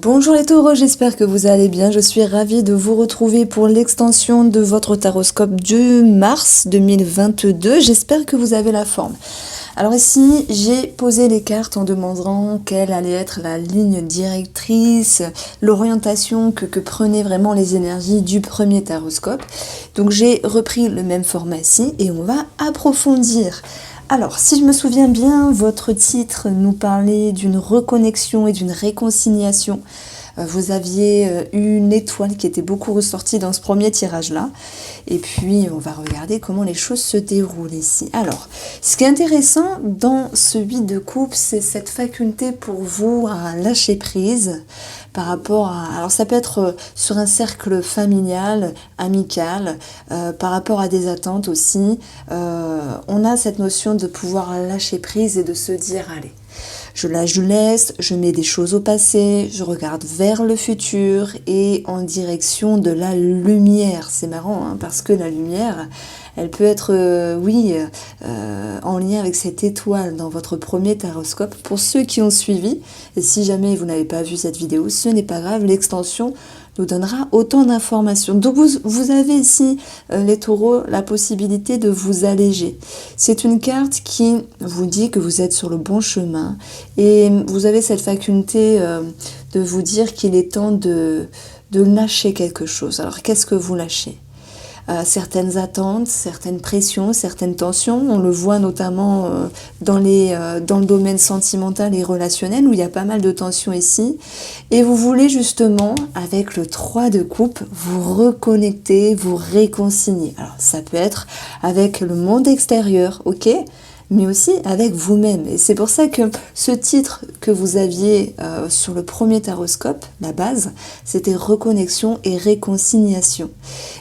Bonjour les taureaux, j'espère que vous allez bien. Je suis ravie de vous retrouver pour l'extension de votre taroscope de mars 2022. J'espère que vous avez la forme. Alors ici, j'ai posé les cartes en demandant quelle allait être la ligne directrice, l'orientation que prenaient vraiment les énergies du premier taroscope. Donc j'ai repris le même format ici et on va approfondir. Alors, si je me souviens bien, votre titre nous parlait d'une reconnexion et d'une réconciliation. Vous aviez une étoile qui était beaucoup ressortie dans ce premier tirage-là. Et puis, on va regarder comment les choses se déroulent ici. Alors, ce qui est intéressant dans ce 8 de coupe, c'est cette faculté pour vous à lâcher prise par rapport à... Alors, ça peut être sur un cercle familial, amical, par rapport à des attentes aussi. On a cette notion de pouvoir lâcher prise et de se dire, allez, je lâche du lest, je mets des choses au passé, je regarde vers le futur et en direction de la lumière. C'est marrant, hein, parce que la lumière, elle peut être, en lien avec cette étoile dans votre premier taroscope. Pour ceux qui ont suivi, et si jamais vous n'avez pas vu cette vidéo, ce n'est pas grave, l'extension nous donnera autant d'informations. Donc vous avez ici, les taureaux, la possibilité de vous alléger. C'est une carte qui vous dit que vous êtes sur le bon chemin et vous avez cette faculté de vous dire qu'il est temps de lâcher quelque chose. Alors qu'est-ce que vous lâchez ? Certaines attentes, certaines pressions, certaines tensions. On le voit notamment dans le domaine sentimental et relationnel où il y a pas mal de tensions ici. Et vous voulez justement, avec le 3 de coupe, vous reconnecter, vous réconcilier. Alors ça peut être avec le monde extérieur, ok ? Mais aussi avec vous-même. Et c'est pour ça que ce titre que vous aviez sur le premier taroscope, la base, c'était reconnexion et réconciliation.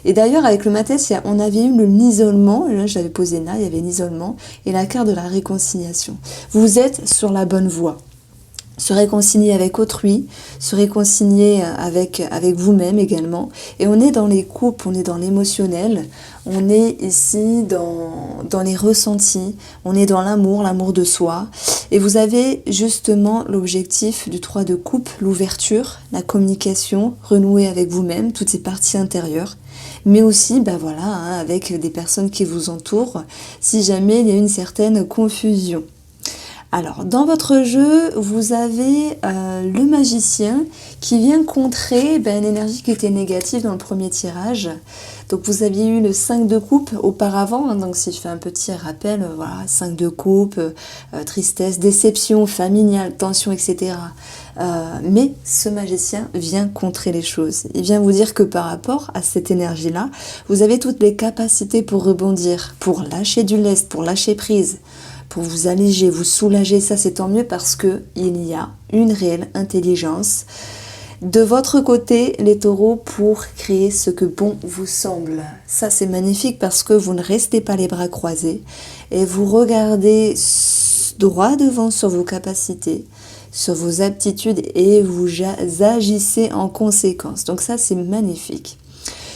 Et d'ailleurs, avec le Matès, on avait eu l'isolement, là j'avais posé là, il y avait l'isolement, et la carte de la réconciliation. Vous êtes sur la bonne voie. Se réconcilier avec autrui, se réconcilier avec vous-même également. Et on est dans les coupes, on est dans l'émotionnel, on est ici dans les ressentis, on est dans l'amour de soi. Et vous avez justement l'objectif du 3 de coupe, l'ouverture, la communication, renouer avec vous-même, toutes ces parties intérieures. Mais aussi, avec des personnes qui vous entourent, si jamais il y a une certaine confusion. Alors, dans votre jeu, vous avez le magicien qui vient contrer une énergie qui était négative dans le premier tirage. Donc, vous aviez eu le 5 de coupe auparavant. Hein, donc, si je fais un petit rappel, 5 de coupe, tristesse, déception familiale, tension, etc. Mais ce magicien vient contrer les choses. Il vient vous dire que par rapport à cette énergie-là, vous avez toutes les capacités pour rebondir, pour lâcher du lest, pour lâcher prise, pour vous alléger, vous soulager. Ça c'est tant mieux parce que il y a une réelle intelligence de votre côté, les taureaux, pour créer ce que bon vous semble. Ça c'est magnifique parce que vous ne restez pas les bras croisés et vous regardez droit devant sur vos capacités, sur vos aptitudes et vous agissez en conséquence. Donc ça c'est magnifique.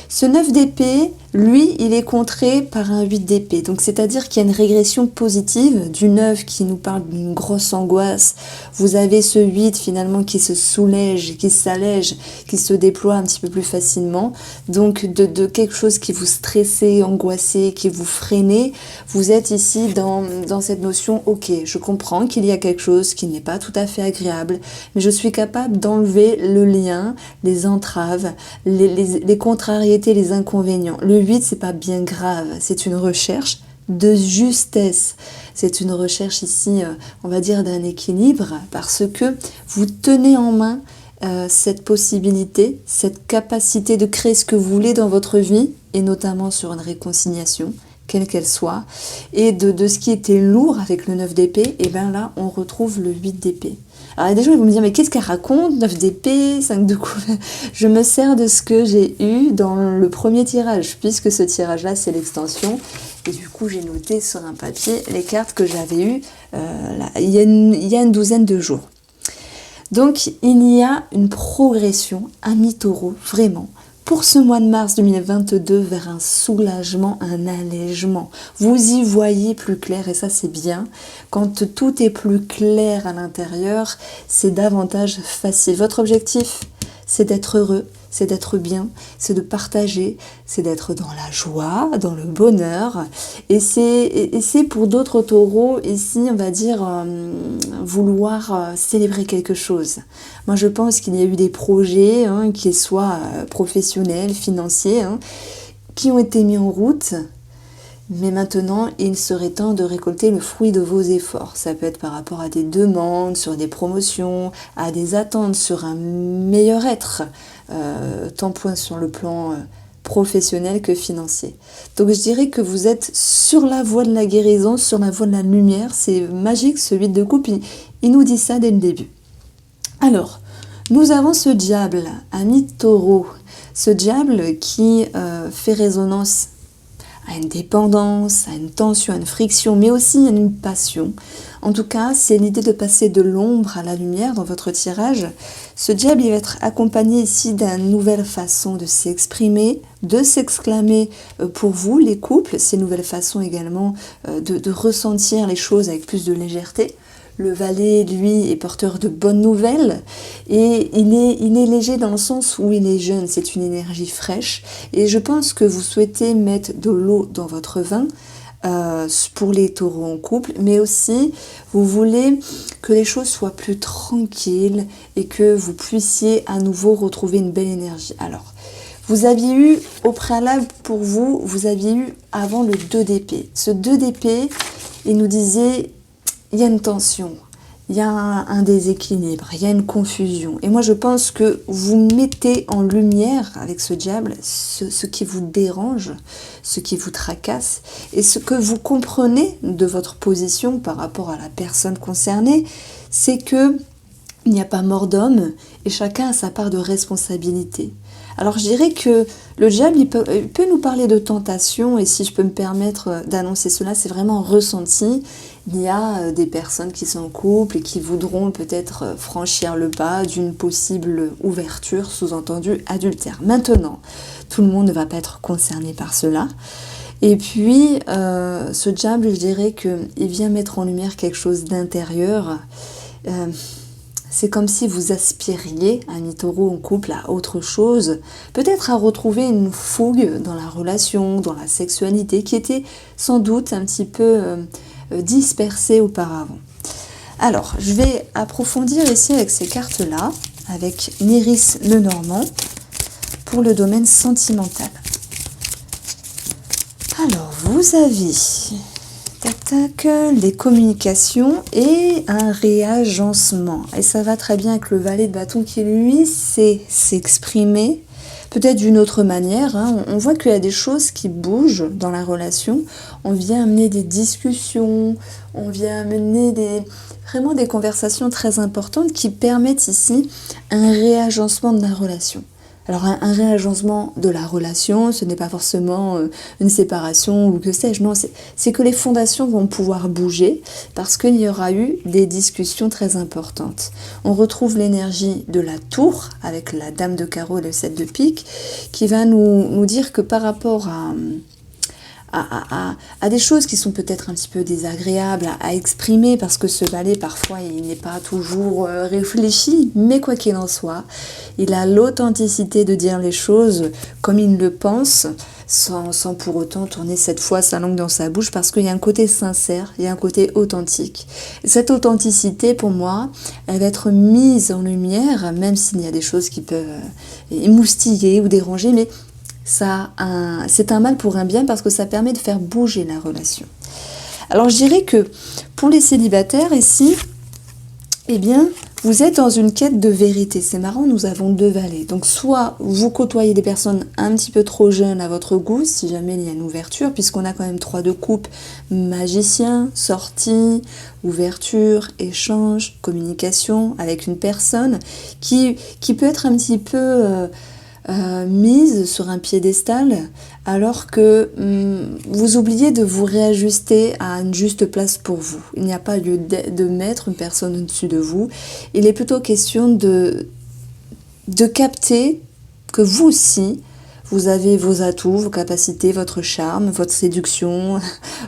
Ce 9 d'épée, lui, il est contré par un 8 d'épée. Donc, c'est-à-dire qu'il y a une régression positive du 9 qui nous parle d'une grosse angoisse. Vous avez ce 8 finalement qui se soulège, qui s'allège, qui se déploie un petit peu plus facilement. Donc, de quelque chose qui vous stressait, angoissait, qui vous freinait, vous êtes ici dans cette notion, ok, je comprends qu'il y a quelque chose qui n'est pas tout à fait agréable, mais je suis capable d'enlever le lien, les entraves, les contrariétés, les inconvénients. Le 8, c'est pas bien grave, c'est une recherche de justesse. C'est une recherche ici, on va dire, d'un équilibre, parce que vous tenez en main cette possibilité, cette capacité de créer ce que vous voulez dans votre vie, et notamment sur une réconciliation, quelle qu'elle soit, et de ce qui était lourd avec le 9 d'épée, et bien là, on retrouve le 8 d'épée. Alors il y a des gens qui vont me dire, mais qu'est-ce qu'elle raconte, 9 d'épée, 5 de coupe. Je me sers de ce que j'ai eu dans le premier tirage, puisque ce tirage-là, c'est l'extension. Et du coup, j'ai noté sur un papier les cartes que j'avais eues il y a une douzaine de jours. Donc, il y a une progression, amis taureaux, vraiment. pour ce mois de mars 2022 vers un soulagement, un allègement. Vous y voyez plus clair et ça c'est bien. Quand tout est plus clair à l'intérieur, c'est davantage facile. Votre objectif, c'est d'être heureux, c'est d'être bien, c'est de partager, c'est d'être dans la joie, dans le bonheur. Et c'est pour d'autres taureaux, ici, on va dire, vouloir célébrer quelque chose. Moi, je pense qu'il y a eu des projets, qu'ils soient professionnels, financiers, qui ont été mis en route. Mais maintenant, il serait temps de récolter le fruit de vos efforts. Ça peut être par rapport à des demandes, sur des promotions, à des attentes, sur un meilleur être, tant point sur le plan professionnel que financier. Donc je dirais que vous êtes sur la voie de la guérison, sur la voie de la lumière. C'est magique, ce 8 de coupe, il nous dit ça dès le début. Alors, nous avons ce diable, ami taureau. Ce diable qui fait résonance à une dépendance, à une tension, à une friction, mais aussi à une passion. En tout cas, c'est l'idée de passer de l'ombre à la lumière dans votre tirage. Ce diable, il va être accompagné ici d'une nouvelle façon de s'exprimer, de s'exclamer pour vous, les couples. C'est une nouvelle façon également de ressentir les choses avec plus de légèreté. Le valet, lui, est porteur de bonnes nouvelles et il est léger dans le sens où il est jeune, c'est une énergie fraîche. Et je pense que vous souhaitez mettre de l'eau dans votre vin pour les taureaux en couple, mais aussi vous voulez que les choses soient plus tranquilles et que vous puissiez à nouveau retrouver une belle énergie. Alors, vous aviez eu au préalable pour vous, vous aviez eu avant le 2 d'épée. Ce 2 d'épée, il nous disait... il y a une tension, il y a un déséquilibre, il y a une confusion. Et moi, je pense que vous mettez en lumière avec ce diable ce qui vous dérange, ce qui vous tracasse et ce que vous comprenez de votre position par rapport à la personne concernée, c'est que il n'y a pas mort d'homme et chacun a sa part de responsabilité. Alors je dirais que le diable, il peut nous parler de tentation, et si je peux me permettre d'annoncer cela, c'est vraiment ressenti. Il y a des personnes qui sont en couple et qui voudront peut-être franchir le pas d'une possible ouverture, sous-entendu adultère. Maintenant, tout le monde ne va pas être concerné par cela. Et puis, ce diable, je dirais qu'il vient mettre en lumière quelque chose d'intérieur. C'est comme si vous aspiriez, ami taureau en couple, à autre chose, peut-être à retrouver une fougue dans la relation, dans la sexualité, qui était sans doute un petit peu dispersée auparavant. Alors, je vais approfondir ici avec ces cartes-là, avec Néris Lenormand, pour le domaine sentimental. Alors, vous avez... les communications et un réagencement. Et ça va très bien avec le valet de bâton qui, lui, sait s'exprimer, peut-être d'une autre manière. On voit qu'il y a des choses qui bougent dans la relation. On vient amener des discussions, on vient amener vraiment des conversations très importantes qui permettent ici un réagencement de la relation. Alors un réagencement de la relation, ce n'est pas forcément une séparation ou que sais-je, non, c'est que les fondations vont pouvoir bouger parce qu'il y aura eu des discussions très importantes. On retrouve l'énergie de la tour avec la dame de carreau et le 7 de pique qui va nous dire que par rapport à des choses qui sont peut-être un petit peu désagréables à exprimer parce que ce valet parfois il n'est pas toujours réfléchi, mais quoi qu'il en soit, il a l'authenticité de dire les choses comme il le pense sans pour autant tourner cette fois sa langue dans sa bouche parce qu'il y a un côté sincère, il y a un côté authentique. Et cette authenticité pour moi, elle va être mise en lumière même s'il y a des choses qui peuvent émoustiller ou déranger, mais c'est un mal pour un bien parce que ça permet de faire bouger la relation. Alors je dirais que pour les célibataires ici, eh bien, vous êtes dans une quête de vérité. C'est marrant, nous avons 2 valets. Donc soit vous côtoyez des personnes un petit peu trop jeunes à votre goût, si jamais il y a une ouverture, puisqu'on a quand même 3 de coupe, magicien, sortie, ouverture, échange, communication avec une personne qui peut être un petit peu... mise sur un piédestal alors que vous oubliez de vous réajuster à une juste place pour vous. Il n'y a pas lieu de mettre une personne au-dessus de vous. Il est plutôt question de capter que vous aussi, Vous avez vos atouts, vos capacités, votre charme, votre séduction,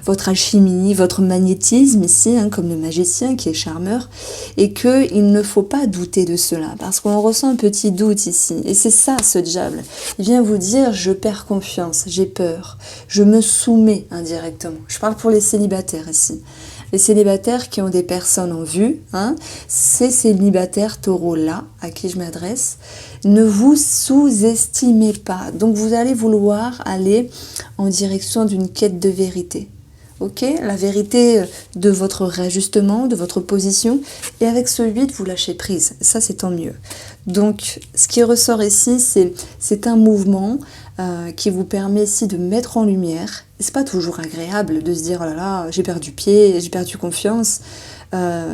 votre alchimie, votre magnétisme ici, comme le magicien qui est charmeur, et qu'il ne faut pas douter de cela, parce qu'on ressent un petit doute ici, et c'est ça ce diable. Il vient vous dire, je perds confiance, j'ai peur, je me soumets indirectement. Je parle pour les célibataires ici. Les célibataires qui ont des personnes en vue, ces célibataires taureaux-là, à qui je m'adresse, ne vous sous-estimez pas. Donc vous allez vouloir aller en direction d'une quête de vérité. Ok, la vérité de votre réajustement, de votre position, et avec ce 8, vous lâchez prise. Ça, c'est tant mieux. Donc, ce qui ressort ici, c'est un mouvement qui vous permet ici de mettre en lumière. C'est pas toujours agréable de se dire, oh là là, j'ai perdu pied, j'ai perdu confiance.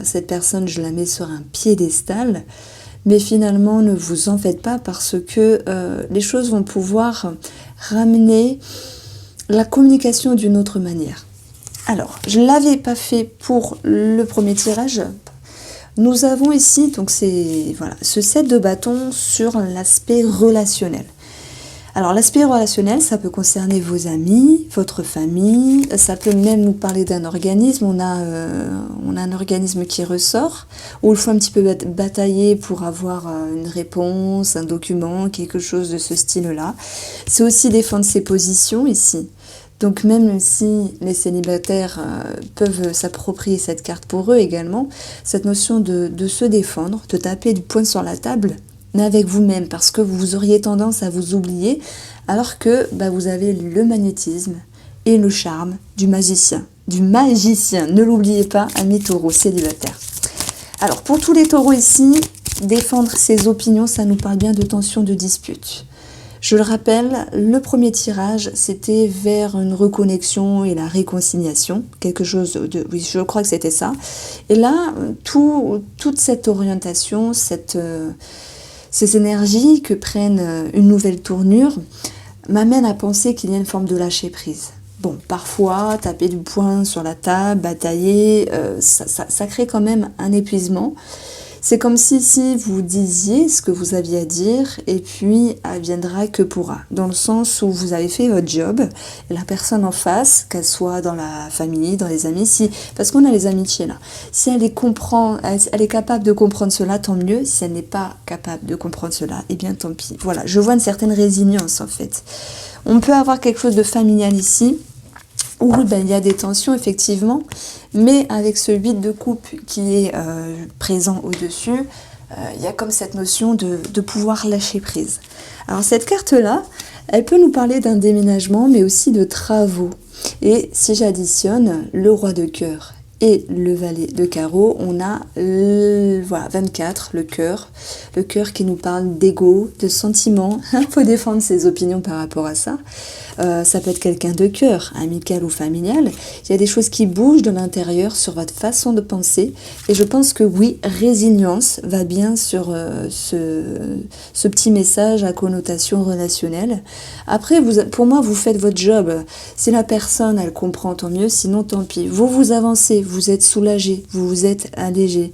Cette personne, je la mets sur un piédestal. Mais finalement, ne vous en faites pas parce que les choses vont pouvoir ramener la communication d'une autre manière. Alors, je ne l'avais pas fait pour le premier tirage. Nous avons ici donc ce 7 de bâton sur l'aspect relationnel. Alors, l'aspect relationnel, ça peut concerner vos amis, votre famille, ça peut même nous parler d'un organisme. On a un organisme qui ressort, où il faut un petit peu batailler pour avoir une réponse, un document, quelque chose de ce style-là. C'est aussi défendre ses positions ici. Donc même si les célibataires peuvent s'approprier cette carte pour eux également, cette notion de se défendre, de taper du poing sur la table, mais avec vous-même, parce que vous auriez tendance à vous oublier, alors que vous avez le magnétisme et le charme du magicien. Ne l'oubliez pas, amis taureaux célibataires. Alors pour tous les taureaux ici, défendre ses opinions, ça nous parle bien de tension, de dispute. Je le rappelle, le premier tirage, c'était vers une reconnexion et la réconciliation, quelque chose de... Oui, je crois que c'était ça. Et là, toute cette orientation, ces énergies que prennent une nouvelle tournure, m'amènent à penser qu'il y a une forme de lâcher-prise. Bon, parfois, taper du poing sur la table, batailler, ça crée quand même un épuisement. C'est comme si vous disiez ce que vous aviez à dire et puis adviendra que pourra. Dans le sens où vous avez fait votre job, et la personne en face, qu'elle soit dans la famille, dans les amis, parce qu'on a les amitiés là, si elle est capable de comprendre cela, tant mieux. Si elle n'est pas capable de comprendre cela, eh bien tant pis. Voilà, je vois une certaine résilience en fait. On peut avoir quelque chose de familial ici, où il y a des tensions effectivement, mais avec ce 8 de coupe qui est présent au-dessus, il y a comme cette notion de pouvoir lâcher prise. Alors cette carte-là, elle peut nous parler d'un déménagement, mais aussi de travaux. Et si j'additionne le roi de cœur et le valet de carreau, on a 24, le cœur qui nous parle d'ego, de sentiments. Il faut défendre ses opinions par rapport à ça. Ça peut être quelqu'un de cœur, amical ou familial. Il y a des choses qui bougent de l'intérieur sur votre façon de penser. Et je pense que oui, résilience va bien sur ce petit message à connotation relationnelle. Après, pour moi, vous faites votre job. Si la personne, elle comprend, tant mieux. Sinon, tant pis. Vous avancez, vous êtes soulagé, vous vous êtes allégé.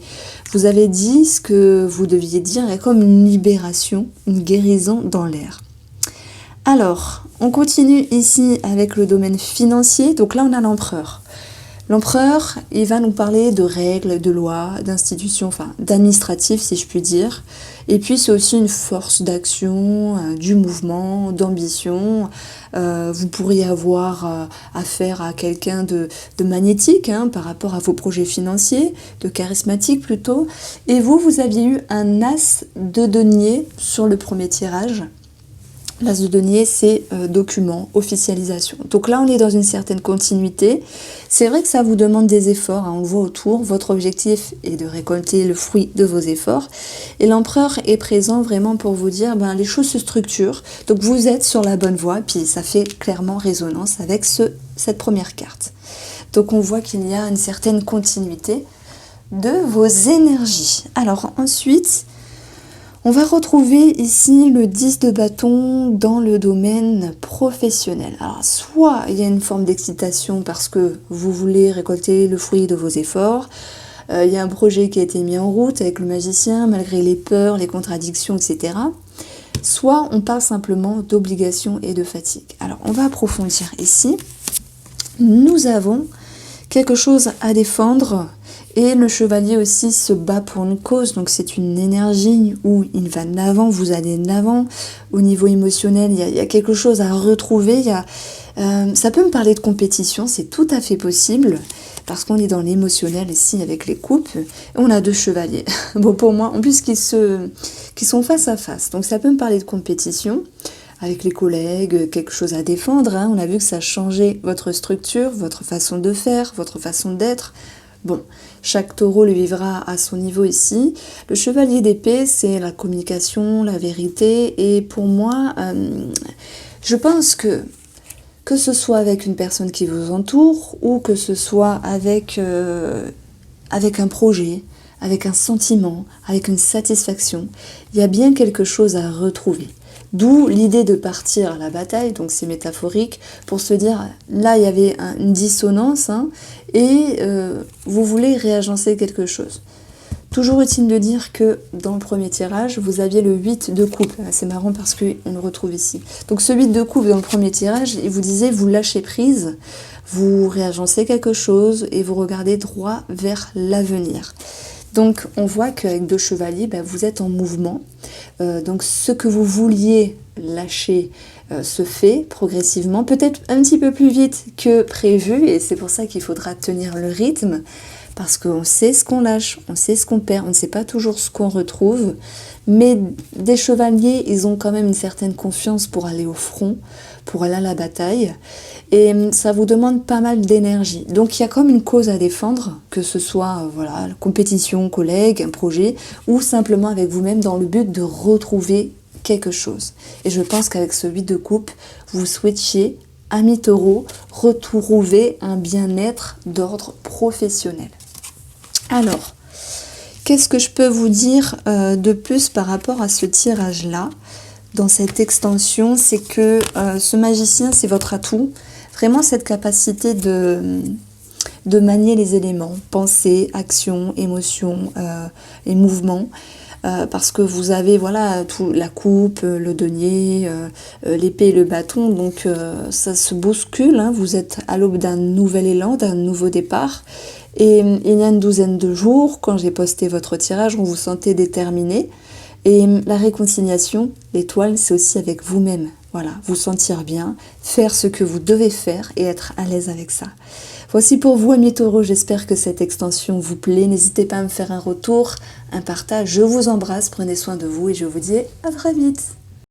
Vous avez dit ce que vous deviez dire. Il y a comme une libération, une guérison dans l'air. Alors, on continue ici avec le domaine financier. Donc là, on a l'empereur. L'empereur, il va nous parler de règles, de lois, d'institutions, enfin d'administratifs si je puis dire. Et puis c'est aussi une force d'action, du mouvement, d'ambition. Vous pourriez avoir affaire à quelqu'un de magnétique par rapport à vos projets financiers, de charismatique plutôt. Et vous aviez eu un as de denier sur le premier tirage. L'as de denier, c'est document, officialisation. Donc là, on est dans une certaine continuité. C'est vrai que ça vous demande des efforts, on le voit autour. Votre objectif est de récolter le fruit de vos efforts. Et l'empereur est présent vraiment pour vous dire, les choses se structurent. Donc vous êtes sur la bonne voie, puis ça fait clairement résonance avec cette première carte. Donc on voit qu'il y a une certaine continuité de vos énergies. Alors ensuite... on va retrouver ici le 10 de bâton dans le domaine professionnel. Alors, soit il y a une forme d'excitation parce que vous voulez récolter le fruit de vos efforts. Il y a un projet qui a été mis en route avec le magicien, malgré les peurs, les contradictions, etc. soit on parle simplement d'obligation et de fatigue. Alors on va approfondir ici. Nous avons quelque chose à défendre et le chevalier aussi se bat pour une cause, donc c'est une énergie où il va de l'avant, vous allez de l'avant. Au niveau émotionnel, il y a quelque chose à retrouver, ça peut me parler de compétition, c'est tout à fait possible, parce qu'on est dans l'émotionnel ici avec les coupes, et on a deux chevaliers. Bon, pour moi, en plus qui sont face à face, donc ça peut me parler de compétition, avec les collègues, quelque chose à défendre, hein. On a vu que ça changeait votre structure, votre façon de faire, votre façon d'être. Bon, chaque taureau le vivra à son niveau ici. Le chevalier d'épée, c'est la communication, la vérité, et pour moi, je pense que ce soit avec une personne qui vous entoure, ou que ce soit avec un projet, avec un sentiment, avec une satisfaction, il y a bien quelque chose à retrouver. D'où l'idée de partir à la bataille, donc c'est métaphorique, pour se dire, là il y avait une dissonance, hein, et vous voulez réagencer quelque chose. Toujours utile de dire que dans le premier tirage, vous aviez le 8 de coupe. C'est marrant parce qu'on le retrouve ici. Donc ce 8 de coupe dans le premier tirage, il vous disait, vous lâchez prise, vous réagencez quelque chose et vous regardez droit vers l'avenir. Donc on voit qu'avec deux chevaliers, vous êtes en mouvement. Donc ce que vous vouliez lâcher se fait progressivement, peut-être un petit peu plus vite que prévu, et c'est pour ça qu'il faudra tenir le rythme, parce qu'on sait ce qu'on lâche, on sait ce qu'on perd, on ne sait pas toujours ce qu'on retrouve, mais des chevaliers, ils ont quand même une certaine confiance pour aller au front, pour aller à la bataille, et ça vous demande pas mal d'énergie. Donc il y a comme une cause à défendre, que ce soit voilà, compétition, collègue, un projet, ou simplement avec vous-même dans le but de retrouver quelque chose. Et je pense qu'avec ce 8 de coupe, vous switchez, amis taureaux, retrouver un bien-être d'ordre professionnel. Alors, qu'est-ce que je peux vous dire de plus par rapport à ce tirage-là, dans cette extension, c'est que ce magicien, c'est votre atout. Vraiment cette capacité de manier les éléments, pensée, action, émotion et mouvement. Parce que vous avez voilà tout, la coupe, le denier, l'épée et le bâton, donc ça se bouscule, hein, vous êtes à l'aube d'un nouvel élan, d'un nouveau départ, et il y a une douzaine de jours, quand j'ai posté votre tirage, on vous sentait déterminé, et la réconciliation, l'étoile, c'est aussi avec vous-même, voilà, vous sentir bien, faire ce que vous devez faire et être à l'aise avec ça. Voici pour vous, amis taureaux, j'espère que cette extension vous plaît. N'hésitez pas à me faire un retour, un partage. Je vous embrasse, prenez soin de vous et je vous dis à très vite.